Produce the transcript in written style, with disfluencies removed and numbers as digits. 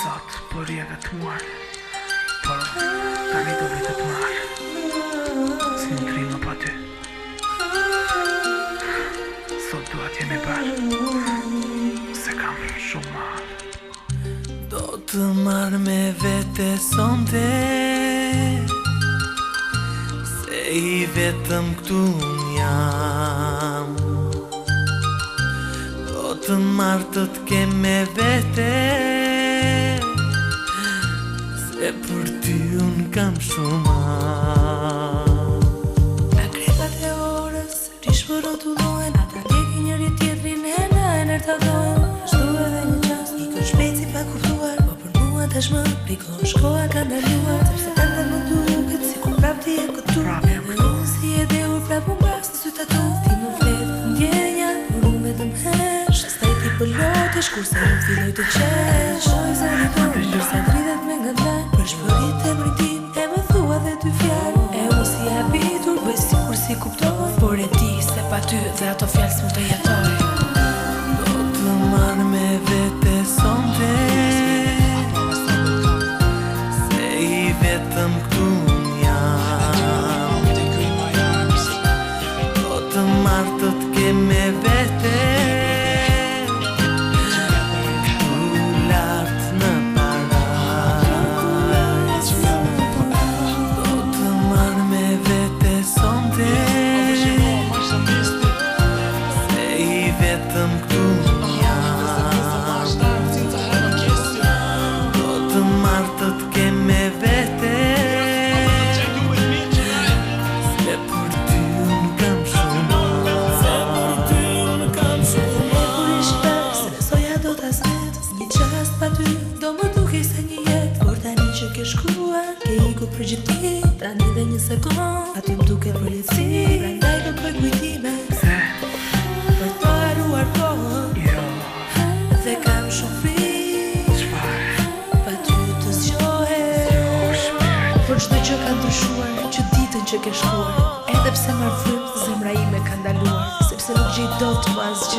sot, por je vetmuar. Por tani do vi të marr. Si në trima pa ty. Sot dua t'jemi bashkë, se kam shumë marr. Do të marr me vete sonte, se i vetëm këtu jam. Do të marr të t'kem me vete, se për ty unë kam shumë marr. Nga krepat e orës, rishpër rotullohen, ata ndjekin njëri tjetrin e në enertadojnë. Ashtu edhe një qas, ikën shpejt si pa kuptuar, po për mua tashmë prikon shkoa ka ndaluar. Sepse ende më duket si kur prap ti e këtu, edhe unë si e deur prap unë bas në syta tu. Ti më flet ndjenja, por unë vetëm hesh, staj ti pëllotesh kurse unë filloj të qesh. Oj zëri tonë, nërsa dridhet me nga ndaj, për shpërit e mritim e më thua dhe ty fjallë. E unë si habitur, bëj sikur si kuptoj, por e di se pa ty dhe ato fjallë s'mu të jetoj. Do të marr me vete sonte, se i vetëm këtu jam. Do të marr të t'kem me vete, do më duke se një jetë, por tani që ke shkuar, ke iku për gjithi, tani dhe një sekund, aty më duke për letësi, prandaj do bëj kujtime, për të haruar kohën, dhe kam shumë frikë, pa ty të zgjohet, por çdo që ka ndryshuar, që ditën që ke shkuar, edhe pse marr frymë, zemra ime ka ndaluar, sepse nuk gjej dot më asgjë.